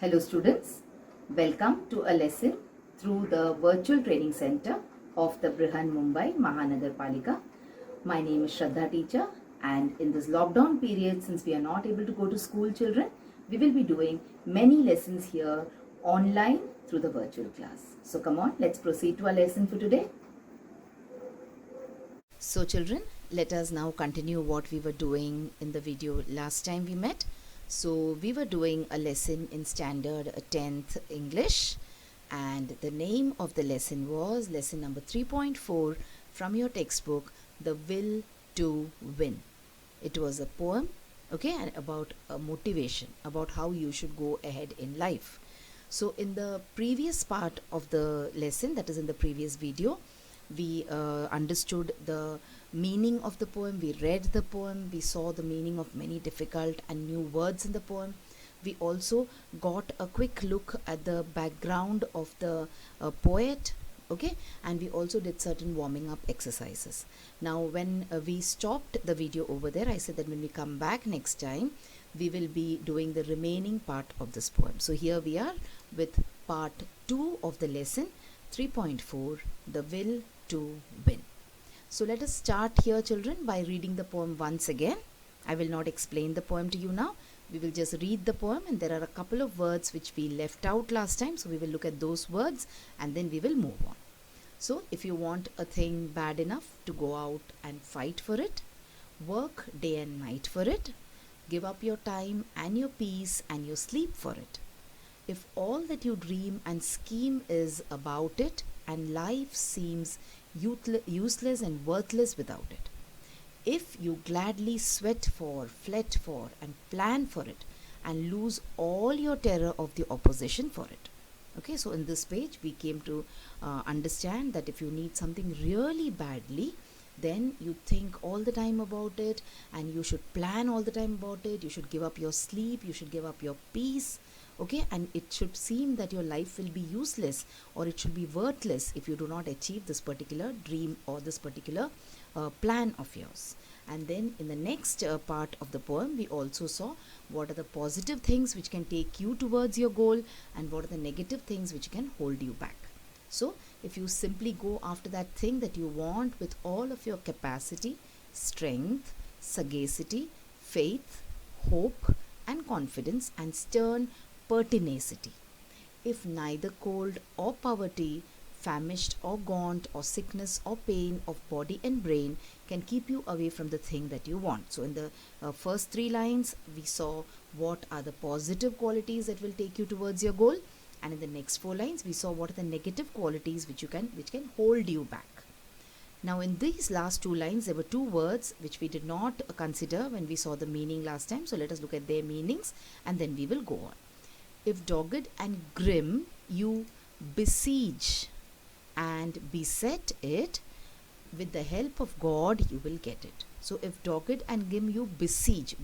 Hello students, welcome to a lesson through the virtual training center of the Brihan Mumbai Mahanagar Palika. My name is Shraddha teacher, and in this lockdown period, since we are not able to go to school children, we will be doing many lessons here online through the virtual class. So come on, let's proceed to our lesson for today. So children, let us now continue what we were doing in the video last time we met. So we were doing a lesson in standard 10th English, and the name of the lesson was lesson number 3.4 from your textbook, The Will to Win. It was a poem, okay, and about a motivation, about how you should go ahead in life. So in the previous part of the lesson, that is in the previous video, we understood the meaning of the poem, we read the poem, we saw the meaning of many difficult and new words in the poem. We also got a quick look at the background of the poet, okay, and we also did certain warming up exercises. Now when we stopped the video over there, I said that when we come back next time, we will be doing the remaining part of this poem. So here we are with part 2 of the lesson 3.4, The Will to Win. So let us start here children by reading the poem once again. I will not explain the poem to you now. We will just read the poem, and there are a couple of words which we left out last time. So we will look at those words and then we will move on. So if you want a thing bad enough to go out and fight for it, work day and night for it, give up your time and your peace and your sleep for it. If all that you dream and scheme is about it, and life seems useless and worthless without it. If you gladly sweat for, fled for, and plan for it, and lose all your terror of the opposition for it. Okay, so in this page we came to understand that if you need something really badly, then you think all the time about it, and you should plan all the time about it. You should give up your sleep, you should give up your peace, okay, and it should seem that your life will be useless or it should be worthless if you do not achieve this particular dream or this particular plan of yours. And then in the next part of the poem, we also saw what are the positive things which can take you towards your goal and what are the negative things which can hold you back. So if you simply go after that thing that you want with all of your capacity, strength, sagacity, faith, hope and confidence and stern pertinacity, if neither cold or poverty, famished or gaunt, or sickness or pain of body and brain can keep you away from the thing that you want. So in the first 3 lines we saw what are the positive qualities that will take you towards your goal, and in the next 4 lines we saw what are the negative qualities which can hold you back. Now in these last 2 lines there were 2 words which we did not consider when we saw the meaning last time, so let us look at their meanings and then we will go on. If dogged and grim you besiege and beset it, with the help of God you will get it. So if dogged and grim you besiege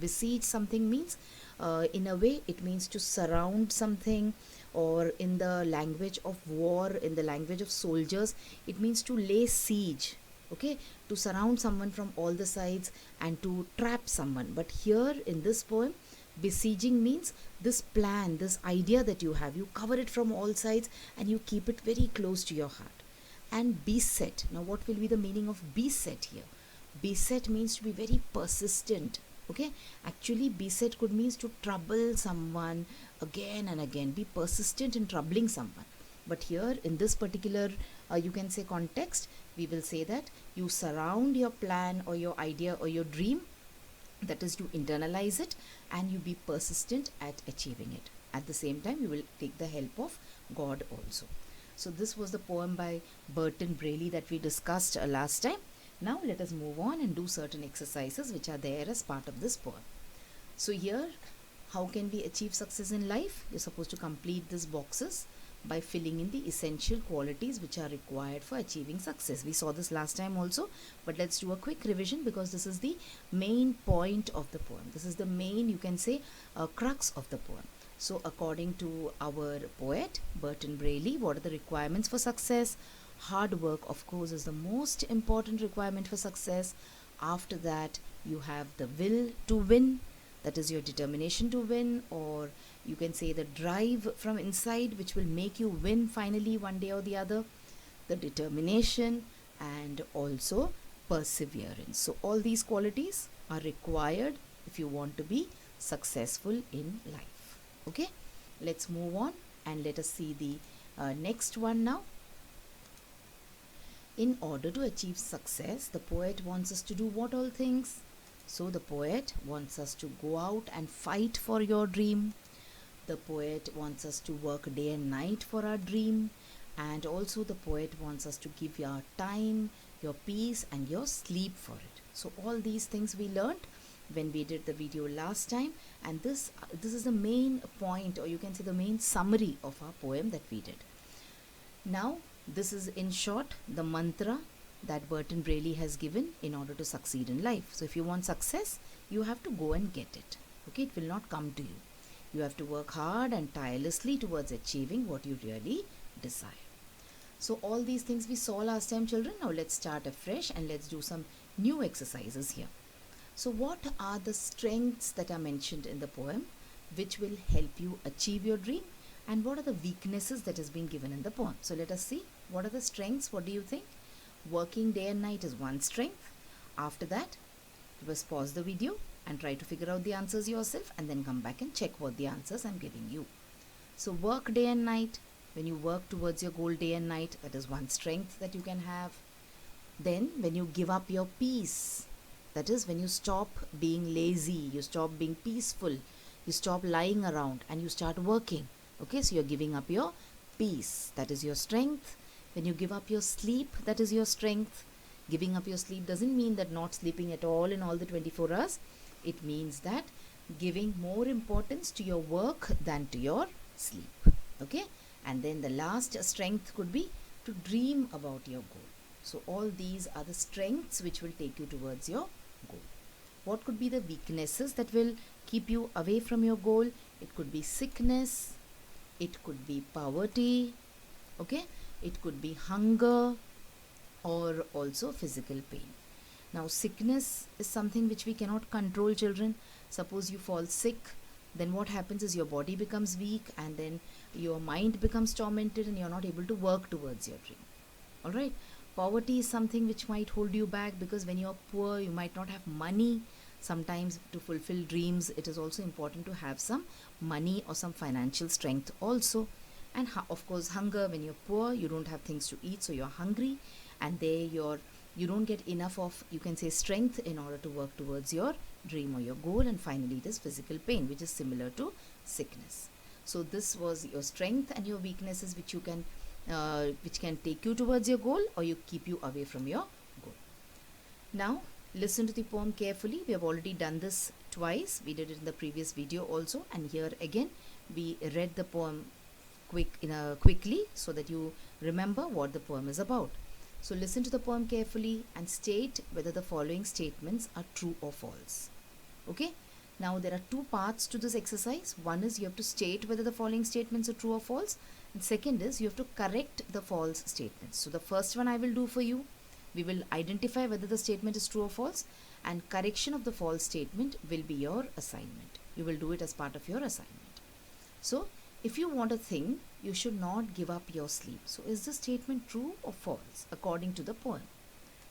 something means in a way it means to surround something, or in the language of war, in the language of soldiers, it means to lay siege, okay, to surround someone from all the sides and to trap someone. But here in this poem, besieging means this plan, this idea that you have, you cover it from all sides and you keep it very close to your heart. And beset, now what will be the meaning of beset here? Beset means to be very persistent, okay. Actually beset could means to trouble someone again and again, be persistent in troubling someone. But here in this particular you can say context, we will say that you surround your plan or your idea or your dream, that is, you internalize it and you be persistent at achieving it. At the same time you will take the help of God also. So this was the poem by Burton Braley that we discussed last time. Now let us move on and do certain exercises which are there as part of this poem. So here, how can we achieve success in life? You're supposed to complete these boxes by filling in the essential qualities which are required for achieving success. We saw this last time also, but let's do a quick revision because this is the main point of the poem. This is the main, you can say, crux of the poem. So according to our poet Burton Braley, what are the requirements for success? Hard work, of course, is the most important requirement for success. After that, you have the will to win, that is your determination to win, or you can say the drive from inside which will make you win finally one day or the other, the determination, and also perseverance. So all these qualities are required if you want to be successful in life. Okay, let's move on and let us see the next one now. In order to achieve success, the poet wants us to do what all things? So the poet wants us to go out and fight for your dream. The poet wants us to work day and night for our dream. And also the poet wants us to give your time, your peace, and your sleep for it. So all these things we learned when we did the video last time, and this is the main point, or you can say the main summary of our poem that we did. Now this is in short the mantra that Burton Braley has given in order to succeed in life. So if you want success, you have to go and get it. Okay, it will not come to you. You have to work hard and tirelessly towards achieving what you really desire. So all these things we saw last time, children. Now let's start afresh and let's do some new exercises here. So what are the strengths that are mentioned in the poem which will help you achieve your dream, and what are the weaknesses that has been given in the poem? So let us see. What are the strengths? What do you think? Working day and night is one strength. After that, just pause the video and try to figure out the answers yourself, and then come back and check what the answers I'm giving you. So work day and night. When you work towards your goal day and night, that is one strength that you can have. Then when you give up your peace, that is when you stop being lazy, you stop being peaceful, you stop lying around and you start working. Okay, so you're giving up your peace, that is your strength. When you give up your sleep, that is your strength. Giving up your sleep doesn't mean that not sleeping at all in all the 24 hours. It means that giving more importance to your work than to your sleep. Okay, and then the last strength could be to dream about your goal. So all these are the strengths which will take you towards your goal. What could be the weaknesses that will keep you away from your goal? It could be sickness, it could be poverty, okay, it could be hunger, or also physical pain. Now sickness is something which we cannot control, children. Suppose you fall sick, then what happens is your body becomes weak, and then your mind becomes tormented and you're not able to work towards your dream. Alright, poverty is something which might hold you back, because when you're poor you might not have money. Sometimes to fulfill dreams it is also important to have some money or some financial strength also. And of course hunger, when you're poor you don't have things to eat, so you're hungry, and there you don't get enough of, you can say, strength in order to work towards your dream or your goal. And finally it is physical pain, which is similar to sickness. So this was your strength and your weaknesses which you can which can take you towards your goal or you keep you away from your goal. Now listen to the poem carefully. We have already done this twice. We did it in the previous video also, and here again we read the poem quickly so that you remember what the poem is about. So listen to the poem carefully and state whether the following statements are true or false. Okay, now there are two parts to this exercise. One is you have to state whether the following statements are true or false, and second is you have to correct the false statements. So the first one I will do for you. We will identify whether the statement is true or false, and correction of the false statement will be your assignment. You will do it as part of your assignment. So if you want a thing, you should not give up your sleep. So is this statement true or false according to the poem?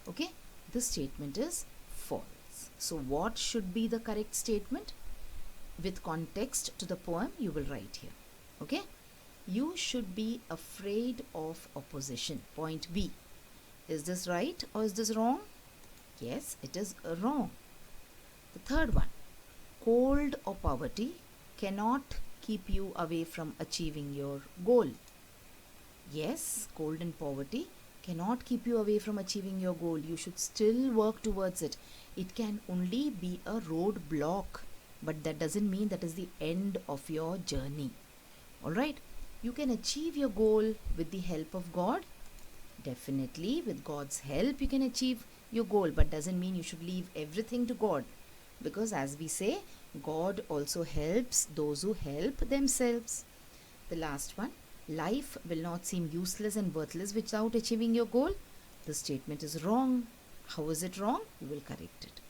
Okay, this statement is false. So what should be the correct statement? With context to the poem you will write here. Okay, you should be afraid of opposition. Point B. Is this right or is this wrong? Yes, it is wrong. The third one, cold or poverty cannot keep you away from achieving your goal. Yes, cold and poverty cannot keep you away from achieving your goal. You should still work towards it. It can only be a roadblock, but that doesn't mean that is the end of your journey. Alright, you can achieve your goal with the help of God. Definitely, with God's help you can achieve your goal, but doesn't mean you should leave everything to God, because as we say, God also helps those who help themselves. The last one, life will not seem useless and worthless without achieving your goal. The statement is wrong. How is it wrong? You will correct it.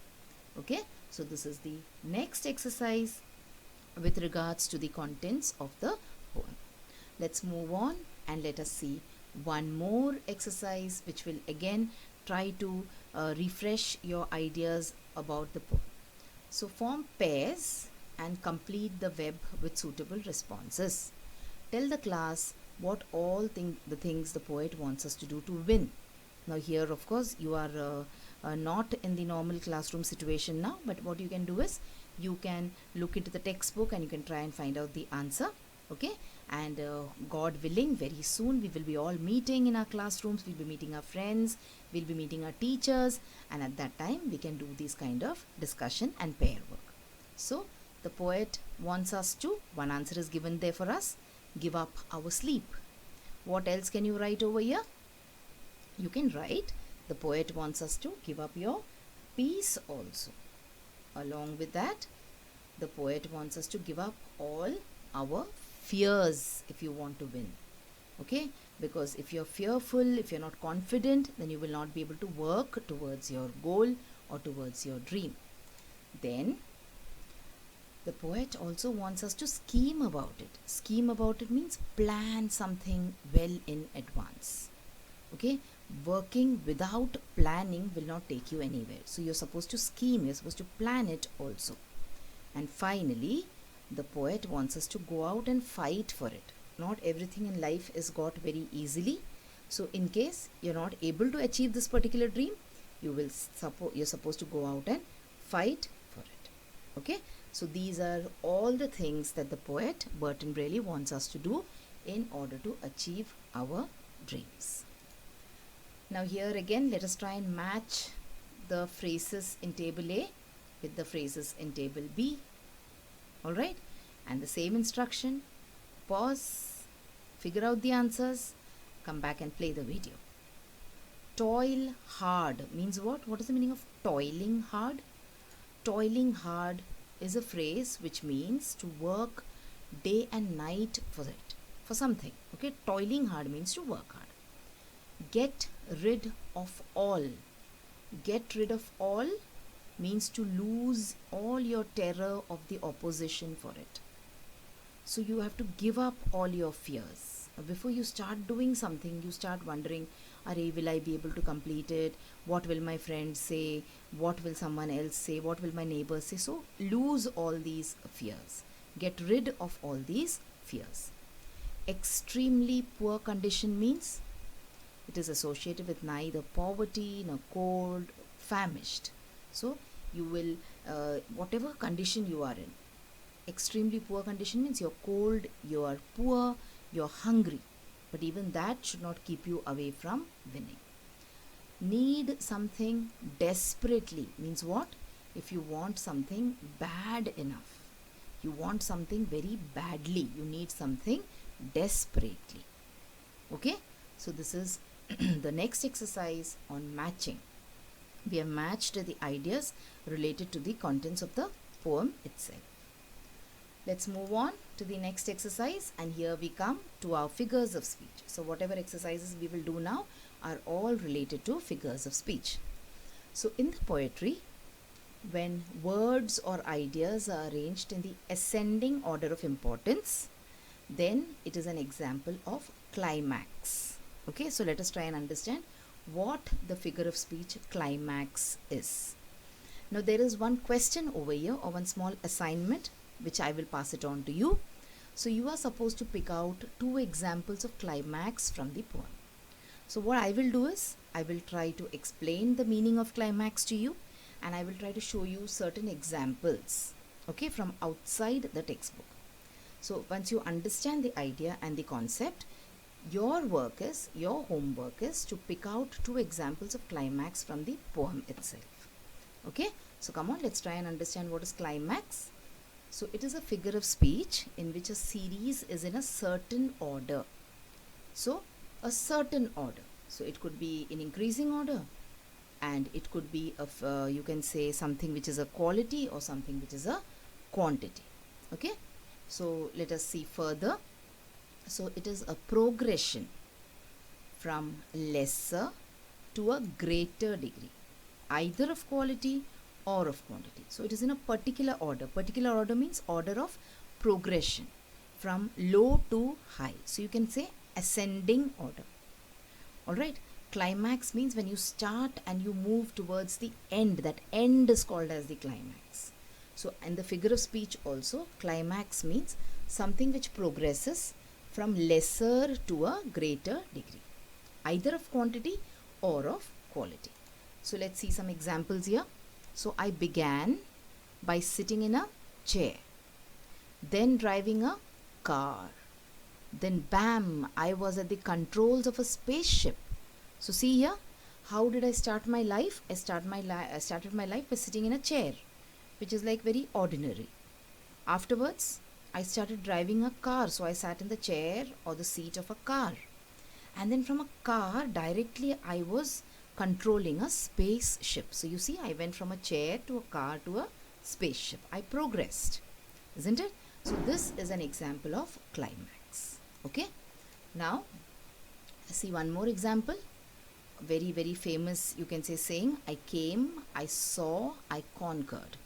Okay, So this is the next exercise with regards to the contents of the poem. Let's move on and let us see one more exercise which will again try to refresh your ideas about the poem. So form pairs and complete the web with suitable responses. Tell the class what all the things the poet wants us to do to win. Now here of course you are not in the normal classroom situation now, but what you can do is you can look into the textbook and you can try and find out the answer. Okay, and God willing, very soon we will be all meeting in our classrooms, we'll be meeting our friends, we'll be meeting our teachers, and at that time we can do this kind of discussion and pair work. So the poet wants us to, one answer is given there for us, give up our sleep. What else can you write over here? You can write, the poet wants us to give up your peace also. Along with that, the poet wants us to give up all our fears if you want to win. Okay, because if you're fearful, if you're not confident, then you will not be able to work towards your goal or towards your dream. Then the poet also wants us to scheme about it. Scheme about it means plan something well in advance. Okay, working without planning will not take you anywhere. So you're supposed to scheme, you're supposed to plan it also. And finally, the poet wants us to go out and fight for it. Not everything in life is got very easily. So in case you're not able to achieve this particular dream, you're supposed to go out and fight for it. Okay, so these are all the things that the poet Burton Braley wants us to do in order to achieve our dreams. Now here again, let us try and match the phrases in table A with the phrases in table B. Alright, and the same instruction, pause, figure out the answers, come back and play the video. Toil hard means what? What is the meaning of toiling hard? Toiling hard is a phrase which means to work day and night for it, for something. Okay, toiling hard means to work hard. Get rid of all. Get rid of all means to lose all your terror of the opposition for it. So you have to give up all your fears. Before you start doing something, you start wondering, will I be able to complete it? What will my friends say? What will someone else say? What will my neighbors say? So lose all these fears. Get rid of all these fears. Extremely poor condition means it is associated with neither poverty nor cold, famished. So you will, whatever condition you are in, extremely poor condition means you're cold, you are poor, you're hungry. But even that should not keep you away from winning. Need something desperately means what? If you want something bad enough, you want something very badly, you need something desperately. Okay, so this is the next exercise on matching. We have matched the ideas related to the contents of the poem itself. Let's move on to the next exercise, and here we come to our figures of speech. So whatever exercises we will do now are all related to figures of speech. So in the poetry, when words or ideas are arranged in the ascending order of importance, then it is an example of climax. Okay, so let us try and understand what the figure of speech climax is. Now there is one question over here, or one small assignment which I will pass it on to you. So you are supposed to pick out 2 examples of climax from the poem. So what I will do is, I will try to explain the meaning of climax to you, and I will try to show you certain examples, okay, from outside the textbook. So once you understand the idea and the concept, your homework is to pick out 2 examples of climax from the poem itself. Okay, so come on, let's try and understand what is climax. So it is a figure of speech in which a series is in a certain order. So a certain order. So it could be in increasing order, and it could be of you can say something which is a quality or something which is a quantity. Okay, so let us see further. So it is a progression from lesser to a greater degree, either of quality or of quantity. So it is in a particular order. Particular order means order of progression from low to high. So you can say ascending order. Alright. Climax means when you start and you move towards the end. That end is called as the climax. So in the figure of speech also, climax means something which progresses from lesser to a greater degree, either of quantity or of quality. So let's see some examples here. So I began by sitting in a chair, then driving a car, then bam, I was at the controls of a spaceship. So see here, how did I start my life? I started my life by sitting in a chair, which is like very ordinary. Afterwards, I started driving a car, so I sat in the chair or the seat of a car. And then from a car, directly I was controlling a spaceship. So you see, I went from a chair to a car to a spaceship. I progressed, isn't it? So this is an example of climax. Okay. Now, see one more example. Very, very famous, you can say, saying, I came, I saw, I conquered.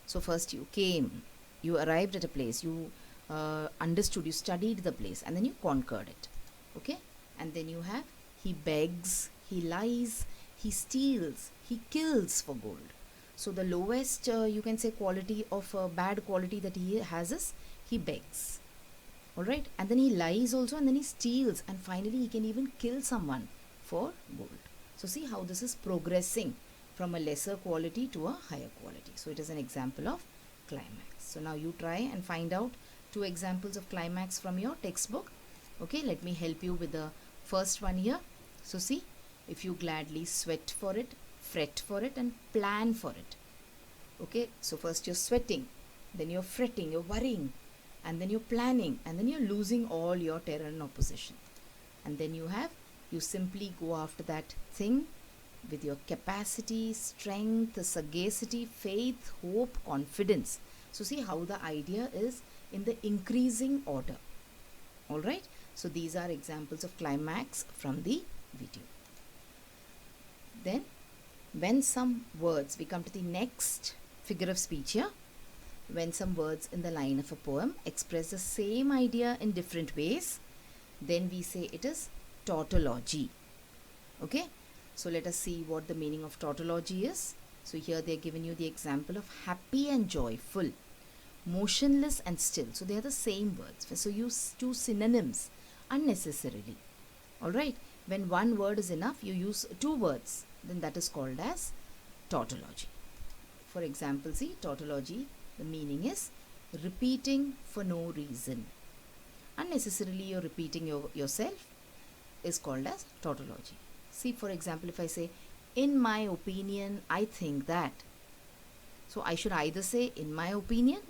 So first you came, you arrived at a place, you understood, you studied the place, and then you conquered it. Okay. And then you have, he begs, he lies, he steals, he kills for gold. So the lowest, you can say, quality of bad quality that he has is he begs. Alright. And then he lies also, and then he steals, and finally he can even kill someone for gold. So see how this is progressing from a lesser quality to a higher quality. So it is an example of climax. So now you try and find out 2 examples of climax from your textbook. Okay, let me help you with the first one here. So see, if you gladly sweat for it, fret for it, and plan for it. Okay, so first you're sweating, then you're fretting, you're worrying, and then you're planning, and then you're losing all your terror and opposition. And then you simply go after that thing with your capacity, strength, sagacity, faith, hope, confidence. So see how the idea is in the increasing order. Alright. So these are examples of climax from the video. Then when some words, we come to the next figure of speech here. When some words in the line of a poem express the same idea in different ways, then we say it is tautology. Okay. So let us see what the meaning of tautology is. So here they are giving you the example of happy and joyful, motionless and still. So they are the same words. So use 2 synonyms unnecessarily. Alright. When one word is enough, you use 2 words. Then that is called as tautology. For example, see, tautology, the meaning is repeating for no reason. Unnecessarily you're repeating yourself is called as tautology. See, for example, if I say, in my opinion, I think that. So I should either say, in my opinion,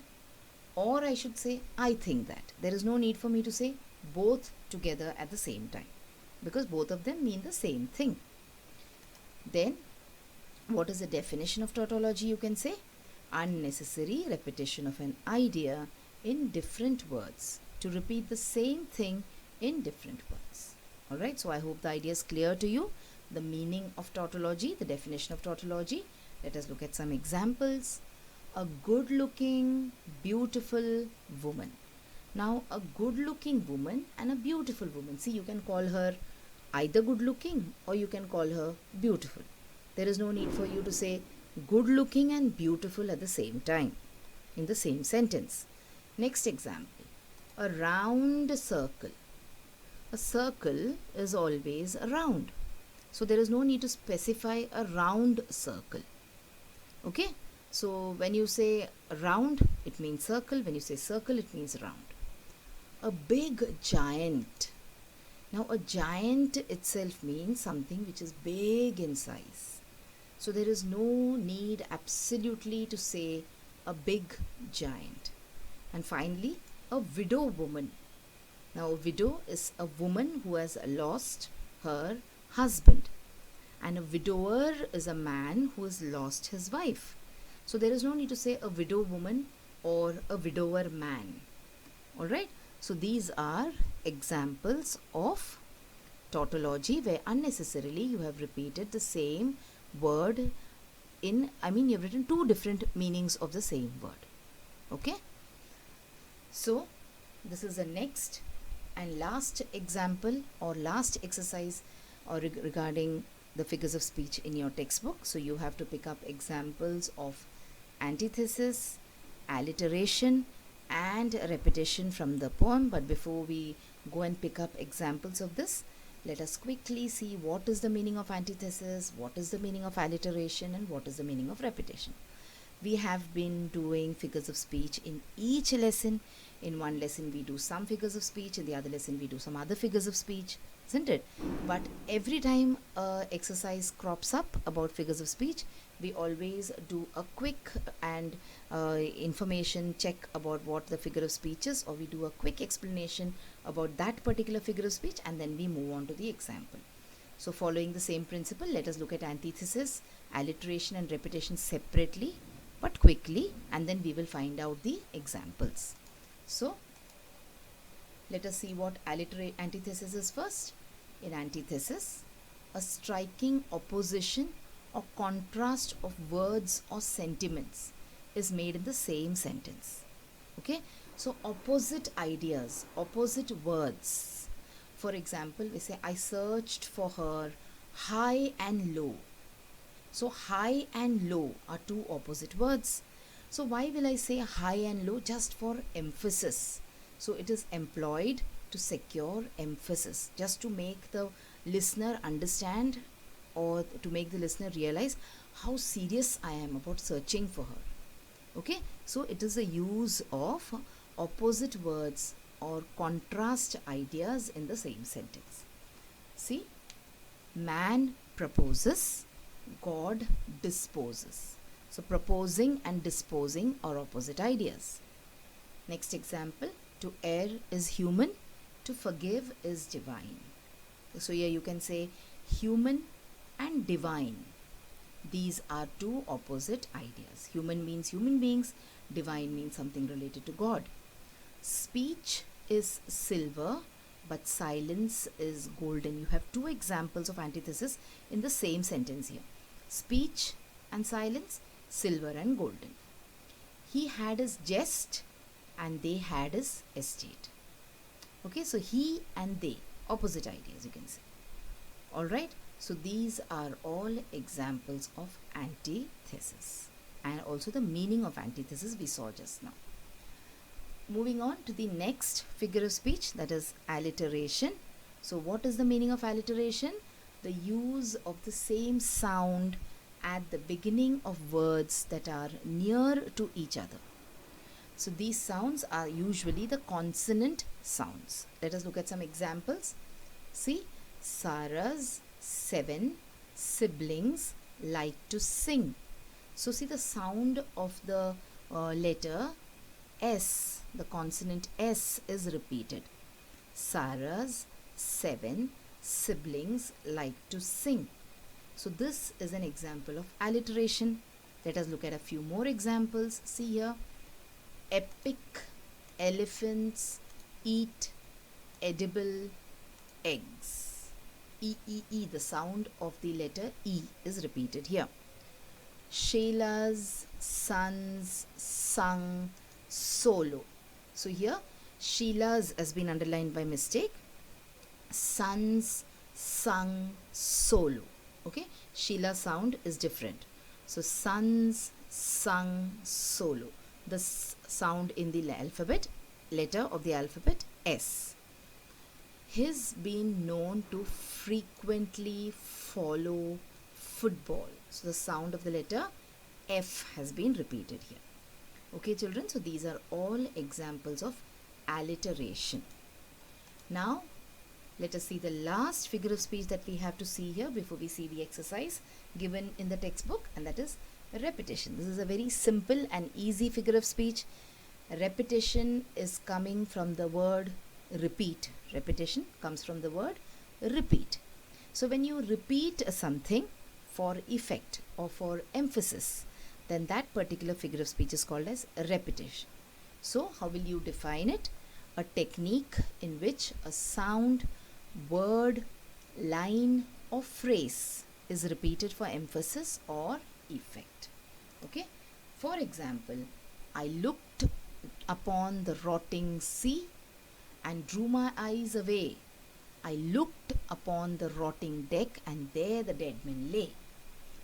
or I should say, I think that. There is no need for me to say both together at the same time, because both of them mean the same thing. Then, what is the definition of tautology? You can say, unnecessary repetition of an idea in different words, to repeat the same thing in different words. Alright, so I hope the idea is clear to you. The meaning of tautology, the definition of tautology. Let us look at some examples. A good-looking, beautiful woman. Now, a good-looking woman and a beautiful woman. See, you can call her either good-looking or you can call her beautiful. There is no need for you to say good-looking and beautiful at the same time in the same sentence. Next example. A round circle. A circle is always round. So there is no need to specify a round circle. Okay. So when you say round, it means circle. When you say circle, it means round. A big giant. Now a giant itself means something which is big in size. So there is no need absolutely to say a big giant. And finally, a widow woman. Now a widow is a woman who has lost her husband. And a widower is a man who has lost his wife. So there is no need to say a widow woman or a widower man. Alright. So these are examples of tautology where unnecessarily you have repeated the same word in, you've written two different meanings of the same word. Okay. So this is the next and last example or last exercise or regarding the figures of speech in your textbook. So you have to pick up examples of antithesis, alliteration and repetition from the poem. But before we go and pick up examples of this, let us quickly see what is the meaning of antithesis, what is the meaning of alliteration and what is the meaning of repetition. We have been doing figures of speech in each lesson. In one lesson we do some figures of speech, in the other lesson we do some other figures of speech, isn't it? But every time exercise crops up about figures of speech, we always do a quick and information check about what the figure of speech is, or we do a quick explanation about that particular figure of speech, and then we move on to the example. So following the same principle, let us look at antithesis, alliteration and repetition separately but quickly, and then we will find out the examples. So let us see what antithesis is first. In antithesis, a striking opposition or contrast of words or sentiments is made in the same sentence. Okay, so opposite ideas, opposite words. For example, we say, I searched for her high and low. So high and low are two opposite words. So why will I say high and low? Just for emphasis. So it is employed to secure emphasis, just to make the listener understand or to make the listener realize how serious I am about searching for her. Okay, so it is a use of opposite words or contrast ideas in the same sentence. See, man proposes, God disposes. So proposing and disposing are opposite ideas. Next example, to err is human, to forgive is divine. So here you can say human and divine. These are two opposite ideas. Human means human beings, divine means something related to God. Speech is silver, but silence is golden. You have two examples of antithesis in the same sentence here. Speech and silence, silver and golden. He had his jest and they had his estate. Okay, so he and they, opposite ideas you can say. Alright, so these are all examples of antithesis and also the meaning of antithesis we saw just now. Moving on to the next figure of speech, that is alliteration. So what is the meaning of alliteration? The use of the same sound at the beginning of words that are near to each other. So these sounds are usually the consonant sounds. Let us look at some examples. See, Sarah's 7 siblings like to sing. So see, the sound of the letter S, the consonant S is repeated. Sarah's 7 siblings like to sing. So this is an example of alliteration. Let us look at a few more examples. See here, epic elephants eat edible eggs. E, the sound of the letter E is repeated here. Sheila's sons sung solo. So here Sheila's has been underlined by mistake. Sons sung solo. Okay, Sheila sound is different. So sons sung solo. The sound in the alphabet, letter of the alphabet S. He's been known to frequently follow football. So the sound of the letter F has been repeated here. Okay children, so these are all examples of alliteration. Now let us see the last figure of speech that we have to see here before we see the exercise given in the textbook, and that is repetition. This is a very simple and easy figure of speech. Repetition is coming from the word repeat. Repetition comes from the word repeat. So when you repeat something for effect or for emphasis, then that particular figure of speech is called as repetition. So how will you define it? A technique in which a sound, word, line or phrase is repeated for emphasis or effect. Okay, for example, I looked upon the rotting sea and drew my eyes away. I looked upon the rotting deck and there the dead men lay.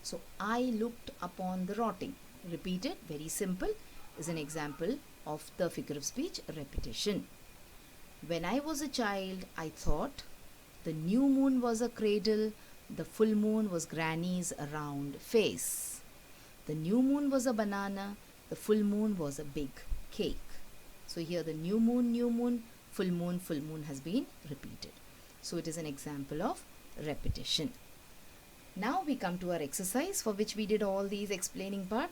So I looked upon the rotting. Repeated, very simple, is an example of the figure of speech repetition. When I was a child, I thought the new moon was a cradle, the full moon was granny's round face. The new moon was a banana, the full moon was a big cake. So here the new moon, full moon has been repeated. So it is an example of repetition. Now we come to our exercise for which we did all these explaining part,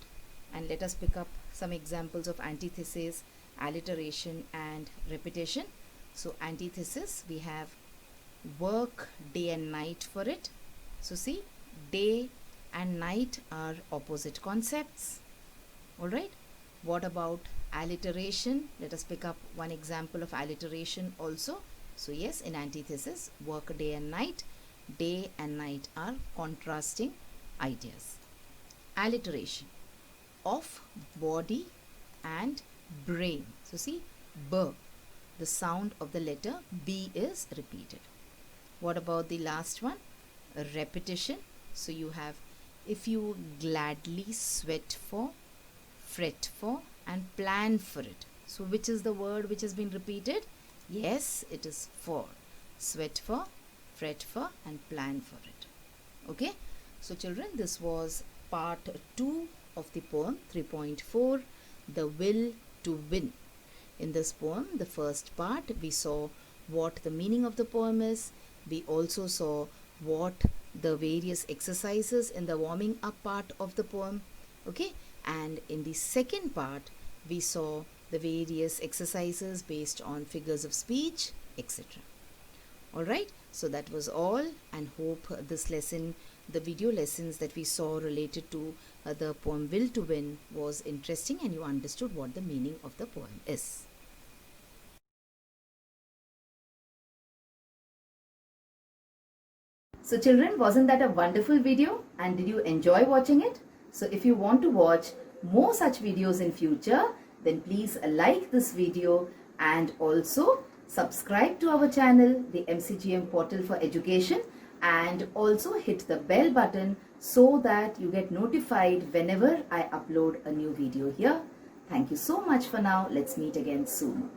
and let us pick up some examples of antithesis, alliteration and repetition. So antithesis, we have work day and night for it. So see, day and night are opposite concepts. Alright, what about alliteration? Let us pick up one example of alliteration also. So yes, in antithesis, work day and night are contrasting ideas. Alliteration, of body and brain. So see, B, the sound of the letter B is repeated. What about the last one? A repetition. So you have, if you gladly sweat for, fret for and plan for it. So which is the word which has been repeated? Yes, it is for. Sweat for, fret for and plan for it. Okay. So children, this was part 2 of the poem 3.4, The Will to Win. In this poem, the first part, we saw what the meaning of the poem is. We also saw what the various exercises in the warming up part of the poem. Okay. And in the second part, we saw the various exercises based on figures of speech, etc. Alright, so that was all, and hope this lesson, the video lessons that we saw related to the poem Will to Win was interesting and you understood what the meaning of the poem is. So children, wasn't that a wonderful video, and did you enjoy watching it? So if you want to watch more such videos in future, then please like this video and also subscribe to our channel, the MCGM Portal for Education, and also hit the bell button so that you get notified whenever I upload a new video here. Thank you so much for now. Let's meet again soon.